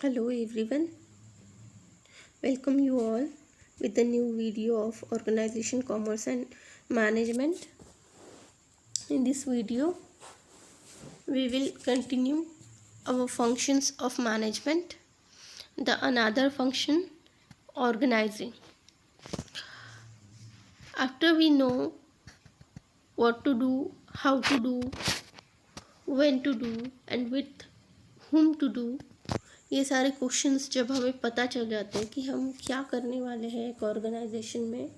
Hello everyone, welcome you all with the new video of Organization, Commerce and Management. In this video, we will continue our functions of management. The another function, organizing. After we know what to do, how to do, when to do and with whom to do, ये सारे questions जब हमें पता चल जाते हैं कि हम क्या करने वाले हैं एक ऑर्गेनाइजेशन में,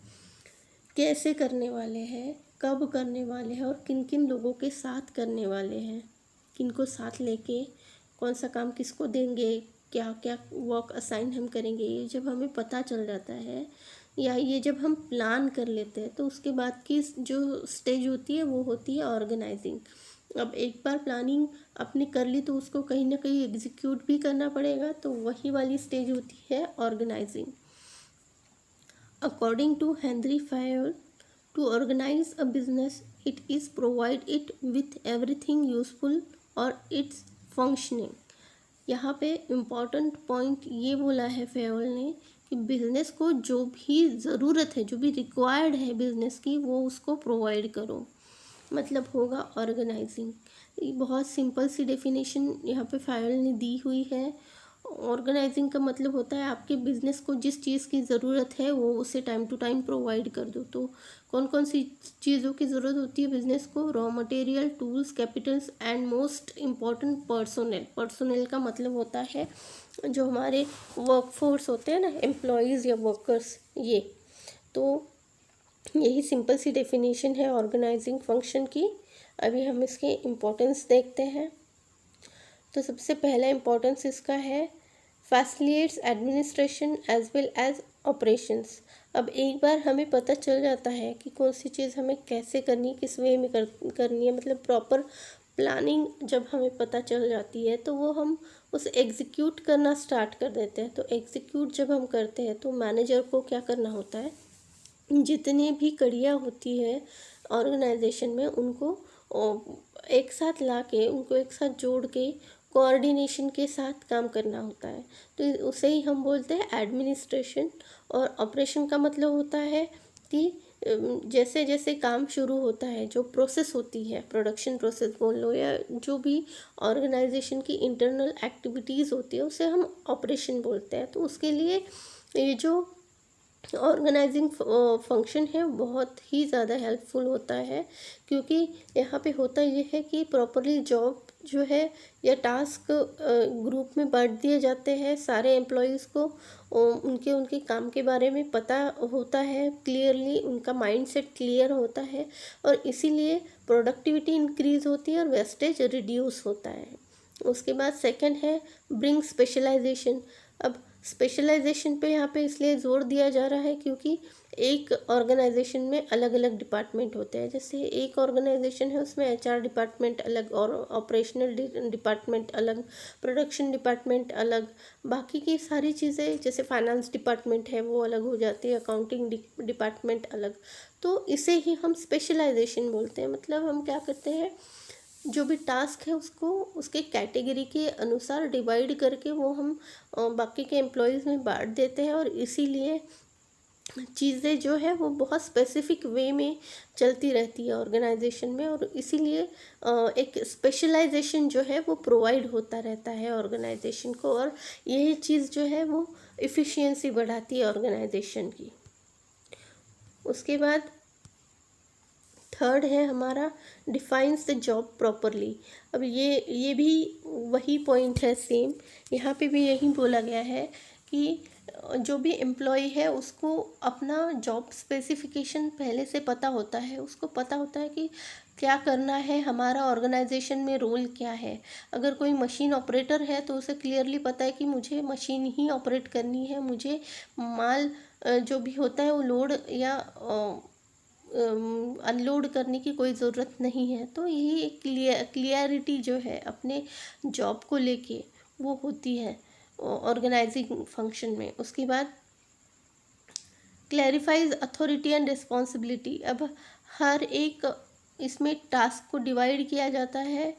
कैसे करने वाले हैं, कब करने वाले हैं और किन किन लोगों के साथ करने वाले हैं, किन को साथ लेके कौन सा काम किसको देंगे, क्या क्या वर्क असाइन हम करेंगे, ये जब हमें पता चल जाता है या ये जब हम प्लान कर लेते हैं तो उसके बाद की जो स्टेज होती है वो होती है ऑर्गेनाइजिंग। अब एक बार प्लानिंग आपने कर ली तो उसको कहीं ना कहीं एग्जीक्यूट भी करना पड़ेगा, तो वही वाली स्टेज होती है organising. According to Henry Fayol, to organize a business, it is provide it with everything useful or its functioning. यहाँ पे इम्पॉर्टेंट पॉइंट ये बोला है फेयोल ने कि बिजनेस को जो भी ज़रूरत है, जो भी रिक्वायर्ड है बिजनेस की, वो उसको प्रोवाइड करो, मतलब होगा ऑर्गेनाइजिंग। बहुत सिंपल सी डेफिनेशन यहाँ पे फाइल ने दी हुई है। ऑर्गेनाइजिंग का मतलब होता है आपके बिजनेस को जिस चीज़ की ज़रूरत है वो उसे टाइम टू टाइम प्रोवाइड कर दो। तो कौन कौन सी चीज़ों की ज़रूरत होती है बिजनेस को? Raw material, tools, Capitals and most important personnel. Personnel का मतलब होता है जो हमारे वर्कफोर्स होते हैं ना, एम्प्लॉयज़ या वर्कर्स, ये। तो यही सिंपल सी डेफिनेशन है ऑर्गेनाइजिंग फंक्शन की। अभी हम इसके इम्पोर्टेंस देखते हैं। तो सबसे पहला इम्पोर्टेंस इसका है facilitates administration as well as operations. अब एक बार हमें पता चल जाता है कि कौन सी चीज़ हमें कैसे करनी, किस वे में करनी है, मतलब प्रॉपर प्लानिंग जब हमें पता चल जाती है तो वो हम उसे एग्जीक्यूट करना स्टार्ट कर देते हैं। तो एग्जीक्यूट जब हम करते हैं तो मैनेजर को क्या करना होता है, जितनी भी कड़ियाँ होती है ऑर्गेनाइजेशन में उनको एक साथ ला के, उनको एक साथ जोड़ के कोऑर्डिनेशन के साथ काम करना होता है। तो उसे ही हम बोलते हैं एडमिनिस्ट्रेशन। और ऑपरेशन का मतलब होता है कि जैसे जैसे काम शुरू होता है, जो प्रोसेस होती है, प्रोडक्शन प्रोसेस बोल लो या जो भी ऑर्गेनाइजेशन की इंटरनल एक्टिविटीज़ होती है, उसे हम ऑपरेशन बोलते हैं। तो उसके लिए ये जो ऑर्गेनाइजिंग फंक्शन है बहुत ही ज़्यादा हेल्पफुल होता है, क्योंकि यहाँ पे होता ये है कि प्रॉपरली जॉब जो है या टास्क ग्रुप में बांट दिए जाते हैं सारे एम्प्लॉयज़ को। उनके उनके काम के बारे में पता होता है क्लियरली, उनका माइंडसेट क्लियर होता है और इसीलिए प्रोडक्टिविटी इंक्रीज़ होती है और वेस्टेज रिड्यूस होता है। उसके बाद सेकंड है ब्रिंग स्पेशलाइजेशन। अब स्पेशलाइजेशन पे यहाँ पे इसलिए ज़ोर दिया जा रहा है क्योंकि एक ऑर्गेनाइजेशन में अलग अलग डिपार्टमेंट होते हैं। जैसे एक ऑर्गेनाइजेशन है उसमें एचआर डिपार्टमेंट अलग और ऑपरेशनल डिपार्टमेंट अलग, प्रोडक्शन डिपार्टमेंट अलग, बाकी की सारी चीज़ें जैसे फाइनेंस डिपार्टमेंट है वो अलग हो जाती है, अकाउंटिंग डिपार्टमेंट अलग। तो इसे ही हम स्पेशलाइजेशन बोलते हैं। मतलब हम क्या करते हैं, जो भी टास्क है उसको उसके कैटेगरी के अनुसार डिवाइड करके वो हम बाकी के एम्प्लॉयज़ में बांट देते हैं और इसीलिए चीज़ें जो है वो बहुत स्पेसिफिक वे में चलती रहती है ऑर्गेनाइजेशन में और इसीलिए एक स्पेशलाइजेशन जो है वो प्रोवाइड होता रहता है ऑर्गेनाइजेशन को और यही चीज़ जो है वो एफिशिएंसी बढ़ाती है ऑर्गेनाइजेशन की। उसके बाद थर्ड है हमारा डिफाइंस द जॉब प्रॉपरली। अब ये भी वही पॉइंट है सेम, यहाँ पे भी यही बोला गया है कि जो भी एम्प्लॉय है उसको अपना जॉब स्पेसिफिकेशन पहले से पता होता है, उसको पता होता है कि क्या करना है, हमारा ऑर्गेनाइजेशन में रोल क्या है। अगर कोई मशीन ऑपरेटर है तो उसे क्लियरली पता है कि मुझे मशीन ही ऑपरेट करनी है, मुझे माल जो भी होता है वो लोड या अनलोड करने की कोई ज़रूरत नहीं है। तो यही एक क्लियरिटी जो है अपने जॉब को लेके वो होती है ऑर्गेनाइजिंग फंक्शन में। उसके बाद क्लैरिफाइज अथॉरिटी एंड रिस्पॉन्सिबिलिटी। अब हर एक इसमें टास्क को डिवाइड किया जाता है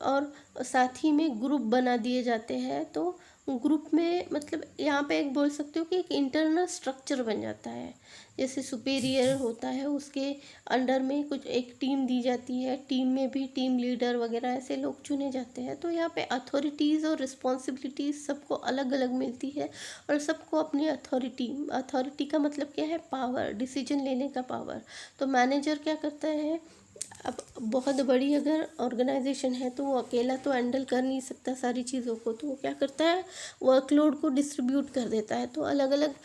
और साथ ही में ग्रुप बना दिए जाते हैं। तो ग्रुप में मतलब यहाँ पे एक बोल सकते हो कि एक इंटरनल स्ट्रक्चर बन जाता है। जैसे सुपेरियर होता है, उसके अंडर में कुछ एक टीम दी जाती है, टीम में भी टीम लीडर वगैरह ऐसे लोग चुने जाते हैं। तो यहाँ पे अथॉरिटीज़ और रिस्पॉन्सिबिलिटीज़ सबको अलग अलग मिलती है और सबको अपनी अथॉरिटी का मतलब क्या है, पावर, डिसीजन लेने का पावर। तो मैनेजर क्या करता है, अब बहुत बड़ी अगर ऑर्गेनाइजेशन है तो वो अकेला तो हैंडल कर नहीं सकता सारी चीज़ों को, तो वो क्या करता है, वर्कलोड को डिस्ट्रीब्यूट कर देता है। तो अलग अलग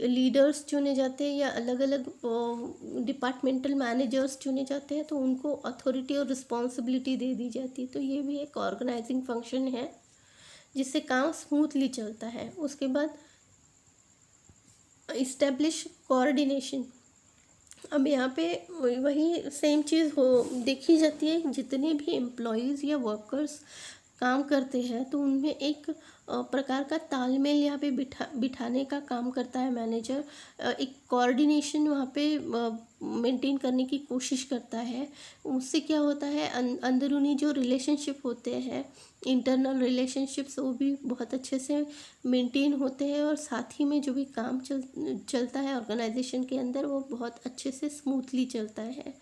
लीडर्स चुने जाते हैं या अलग अलग डिपार्टमेंटल मैनेजर्स चुने जाते हैं, तो उनको अथॉरिटी और रिस्पॉन्सिबिलिटी दे दी जाती है। तो ये भी एक ऑर्गेनाइजिंग फंक्शन है जिससे काम स्मूथली चलता है। उसके बाद इस्टेब्लिश कोऑर्डिनेशन। अब यहाँ पे वही सेम चीज़ हो देखी जाती है, जितने भी एम्प्लॉयज़ या वर्कर्स काम करते हैं तो उनमें एक प्रकार का तालमेल यहाँ पे बिठाने का काम करता है मैनेजर। एक कोऑर्डिनेशन वहाँ पे मेंटेन करने की कोशिश करता है। उससे क्या होता है, अंदरूनी जो रिलेशनशिप होते हैं, इंटरनल रिलेशनशिप्स, वो भी बहुत अच्छे से मेंटेन होते हैं और साथ ही में जो भी काम चलता है ऑर्गेनाइजेशन के अंदर, वो बहुत अच्छे से स्मूथली चलता है।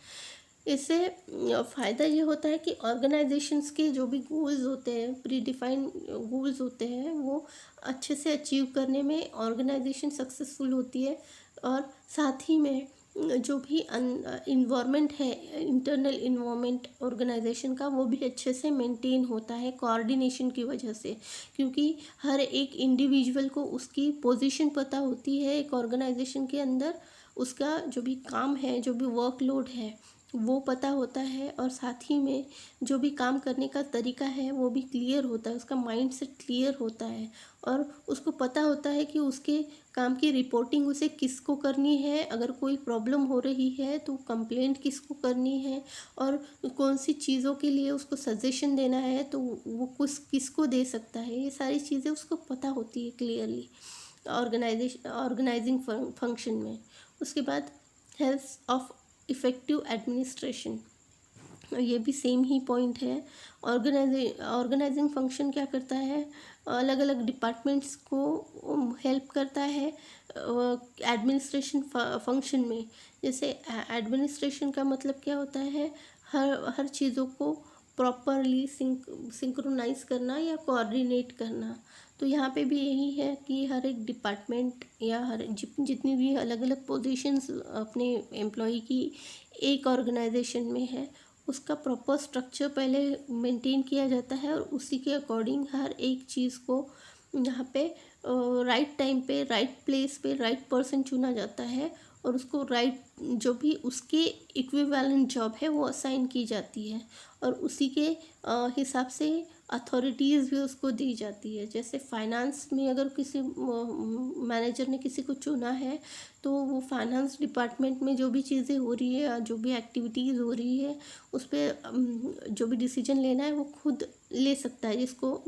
इससे फ़ायदा ये होता है कि ऑर्गेनाइजेशंस के जो भी गोल्स होते हैं, प्री डिफाइंड गोल्स होते हैं, वो अच्छे से अचीव करने में ऑर्गेनाइजेशन सक्सेसफुल होती है। और साथ ही में जो भी इन्वायरमेंट है, इंटरनल इन्वायरमेंट ऑर्गेनाइजेशन का, वो भी अच्छे से मेंटेन होता है कोऑर्डिनेशन की वजह से। क्योंकि हर एक इंडिविजुअल को उसकी पोजीशन पता होती है एक ऑर्गेनाइजेशन के अंदर, उसका जो भी काम है, जो भी वर्कलोड है, वो पता होता है। और साथ ही में जो भी काम करने का तरीका है वो भी क्लियर होता है, उसका माइंड सेट क्लियर होता है और उसको पता होता है कि उसके काम की रिपोर्टिंग उसे किसको करनी है, अगर कोई प्रॉब्लम हो रही है तो कंप्लेंट किसको करनी है, और कौन सी चीज़ों के लिए उसको सजेशन देना है तो वो किसको दे सकता है। ये सारी चीज़ें उसको पता होती है क्लियरली ऑर्गेनाइजिंग फंक्शन में। उसके बाद हेल्थ ऑफ इफ़ेक्टिव एडमिनिस्ट्रेशन, ये भी सेम ही पॉइंट है। ऑर्गेनाइजिंग फंक्शन क्या करता है, अलग अलग डिपार्टमेंट्स को हेल्प करता है एडमिनिस्ट्रेशन फंक्शन में। जैसे एडमिनिस्ट्रेशन का मतलब क्या होता है, हर चीज़ों को प्रॉपरली सिंक्रोनाइज करना या कोऑर्डिनेट करना। तो यहाँ पे भी यही है कि हर एक डिपार्टमेंट या जितनी भी अलग अलग पोजीशंस अपने एम्प्लॉय की एक ऑर्गेनाइजेशन में है, उसका प्रॉपर स्ट्रक्चर पहले मेंटेन किया जाता है और उसी के अकॉर्डिंग हर एक चीज़ को यहाँ पे राइट टाइम पे, राइट प्लेस पे, राइट पर्सन चुना जाता है और उसको राइट जो भी उसके इक्विवेलेंट जॉब है वो असाइन की जाती है और उसी के हिसाब से अथॉरिटीज़ भी उसको दी जाती है। जैसे फाइनेंस में अगर किसी मैनेजर ने किसी को चुना है तो वो फाइनेंस डिपार्टमेंट में जो भी चीज़ें हो रही है, जो भी एक्टिविटीज़ हो रही है, उस पर जो भी डिसीजन लेना है वो खुद ले सकता है। जिसको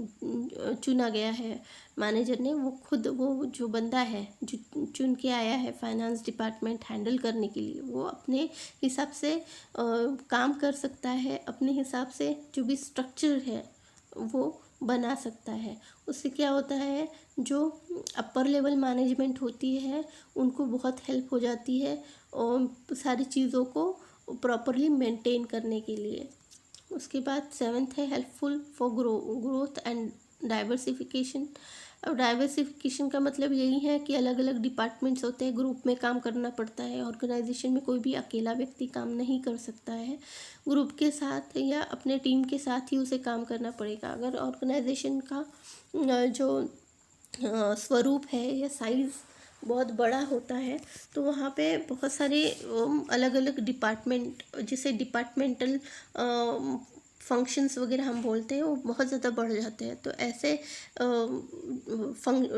चुना गया है मैनेजर ने, वो खुद, वो जो बंदा है जो चुन के आया है फाइनेंस डिपार्टमेंट हैंडल करने के लिए, वो अपने हिसाब से काम कर सकता है, अपने हिसाब से जो भी स्ट्रक्चर है वो बना सकता है। उससे क्या होता है, जो अपर लेवल मैनेजमेंट होती है उनको बहुत हेल्प हो जाती है और सारी चीज़ों को प्रॉपरली मेंटेन करने के लिए। उसके बाद सेवन्थ है helpful for growth and diversification. अब डाइवर्सिफिकेशन का मतलब यही है कि अलग अलग डिपार्टमेंट्स होते हैं, ग्रुप में काम करना पड़ता है। ऑर्गेनाइजेशन में कोई भी अकेला व्यक्ति काम नहीं कर सकता है, ग्रुप के साथ या अपने टीम के साथ ही उसे काम करना पड़ेगा। अगर ऑर्गेनाइजेशन का जो स्वरूप है या साइज़ बहुत बड़ा होता है तो वहाँ पे बहुत सारे अलग अलग डिपार्टमेंट, जिसे डिपार्टमेंटल फंक्शंस वगैरह हम बोलते हैं, वो बहुत ज़्यादा बढ़ जाते हैं। तो ऐसे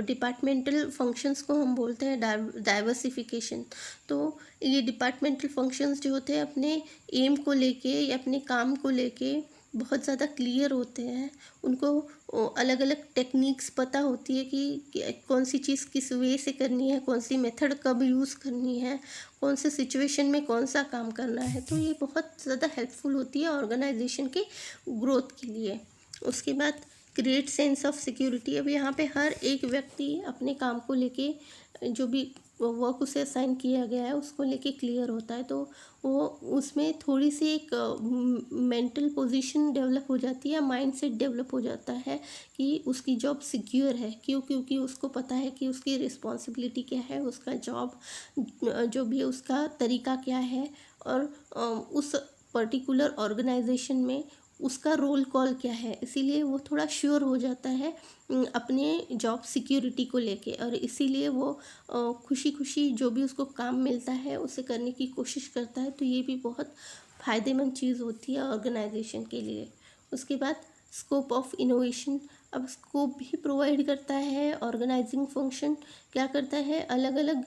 डिपार्टमेंटल फंक्शंस को हम बोलते हैं डाइवर्सिफिकेशन। तो ये डिपार्टमेंटल फंक्शंस जो होते हैं अपने एम को लेके या अपने काम को लेके बहुत ज़्यादा क्लियर होते हैं, उनको अलग अलग टेक्निक्स पता होती है कि कौन सी चीज़ किस वे से करनी है, कौन सी मेथड कब यूज़ करनी है, कौन से सिचुएशन में कौन सा काम करना है। तो ये बहुत ज़्यादा हेल्पफुल होती है ऑर्गेनाइजेशन के ग्रोथ के लिए। उसके बाद क्रिएट सेंस ऑफ सिक्योरिटी। अब यहाँ पे हर एक व्यक्ति अपने काम को लेके, जो भी वर्क उसे असाइन किया गया है उसको लेके क्लियर होता है, तो वो उसमें थोड़ी सी एक मेंटल पोजीशन डेवलप हो जाती है, माइंडसेट डेवलप हो जाता है कि उसकी जॉब सिक्योर है। क्यों? क्योंकि उसको पता है कि उसकी रिस्पॉन्सिबिलिटी क्या है, उसका जॉब जो भी है उसका तरीका क्या है, और उस पर्टिकुलर ऑर्गेनाइजेशन में उसका रोल कॉल क्या है। इसीलिए वो थोड़ा श्योर हो जाता है अपने जॉब सिक्योरिटी को लेके, और इसीलिए वो खुशी खुशी जो भी उसको काम मिलता है उसे करने की कोशिश करता है। तो ये भी बहुत फ़ायदेमंद चीज़ होती है ऑर्गेनाइजेशन के लिए। उसके बाद स्कोप ऑफ इनोवेशन। अब स्कोप भी प्रोवाइड करता है ऑर्गेनाइजिंग फंक्शन। क्या करता है, अलग अलग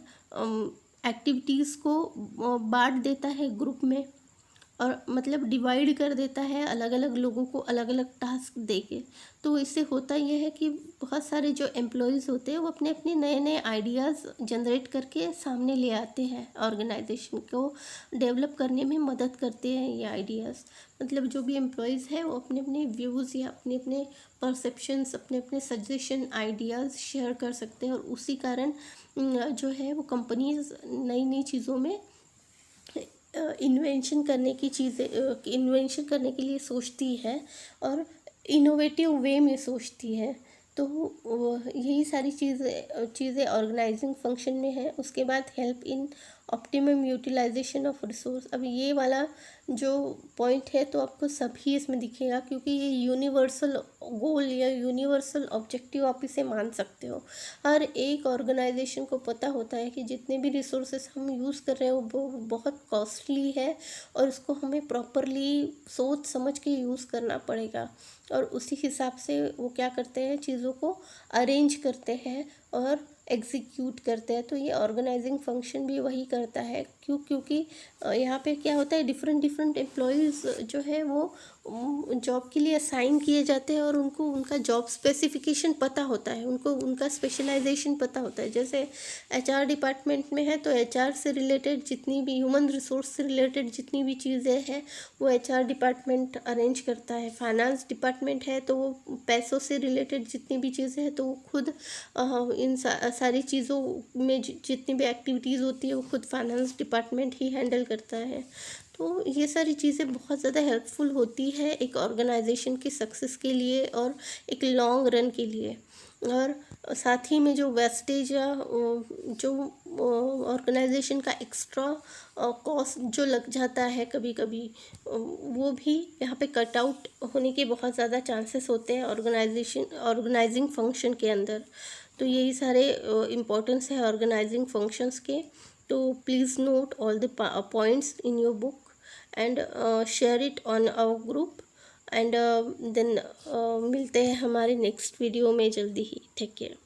एक्टिविटीज़ को बांट देता है ग्रुप में, और मतलब डिवाइड कर देता है अलग अलग लोगों को अलग अलग टास्क दे के। तो इससे होता यह है कि बहुत सारे जो एम्प्लॉयज़ होते हैं वो अपने अपने नए नए आइडियाज़ जनरेट करके सामने ले आते हैं, ऑर्गेनाइजेशन को डेवलप करने में मदद करते हैं ये आइडियाज़। मतलब जो भी एम्प्लॉयज़ हैं वो अपने अपने व्यूज़ या अपने अपने परसेप्शंस, अपने अपने सजेशन, आइडियाज़ शेयर कर सकते हैं, और उसी कारण जो है वो कंपनीज नई नई चीज़ों में इन्वेंशन करने के लिए सोचती है, और इनोवेटिव वे में सोचती है। तो यही सारी चीज़ें ऑर्गेनाइजिंग फंक्शन में है। उसके बाद help in optimum utilization of resource. अब ये वाला जो पॉइंट है तो आपको सभी इसमें दिखेगा, क्योंकि ये यूनिवर्सल गोल या यूनिवर्सल ऑब्जेक्टिव आप इसे मान सकते हो। हर एक ऑर्गेनाइजेशन को पता होता है कि जितने भी रिसोर्सेस हम यूज़ कर रहे हैं वो बहुत कॉस्टली है, और उसको हमें प्रॉपरली सोच समझ के यूज़ करना पड़ेगा, और उसी हिसाब से वो क्या करते हैं, चीज़ों को अरेंज करते हैं और एग्जीक्यूट करते हैं। तो ये ऑर्गेनाइजिंग फंक्शन भी वही करता है। क्योंकि यहाँ पे क्या होता है, डिफरेंट डिफरेंट एम्प्लॉयज़ जो है वो जॉब के लिए असाइन किए जाते हैं, और उनको उनका जॉब स्पेसिफिकेशन पता होता है, उनको उनका स्पेशलाइजेशन पता होता है। जैसे एचआर डिपार्टमेंट में है तो एचआर से रिलेटेड जितनी भी, ह्यूमन रिसोर्स से रिलेटेड जितनी भी चीज़ें हैं वो एचआर डिपार्टमेंट अरेंज करता है। फाइनेंस डिपार्टमेंट है तो वो पैसों से रिलेटेड जितनी भी चीज़ें हैं तो वो खुद इन सारी चीज़ों में जितनी भी एक्टिविटीज़ होती है वो खुद फाइनेंस डिपार्टमेंट ही हैंडल करता है। तो ये सारी चीज़ें बहुत ज़्यादा हेल्पफुल होती है एक ऑर्गेनाइजेशन की सक्सेस के लिए और एक लॉन्ग रन के लिए। और साथ ही में जो वेस्टेज या जो ऑर्गेनाइजेशन का एक्स्ट्रा कॉस्ट जो लग जाता है कभी कभी, वो भी यहाँ पे कट आउट होने के बहुत ज़्यादा चांसेस होते हैं ऑर्गेनाइजिंग फंक्शन के अंदर। तो यही सारे इम्पोर्टेंस है ऑर्गेनाइजिंग फंक्शंस के। तो please note all the points in your book and share it on our group, and then मिलते हैं हमारे नेक्स्ट वीडियो में जल्दी ही। Take care.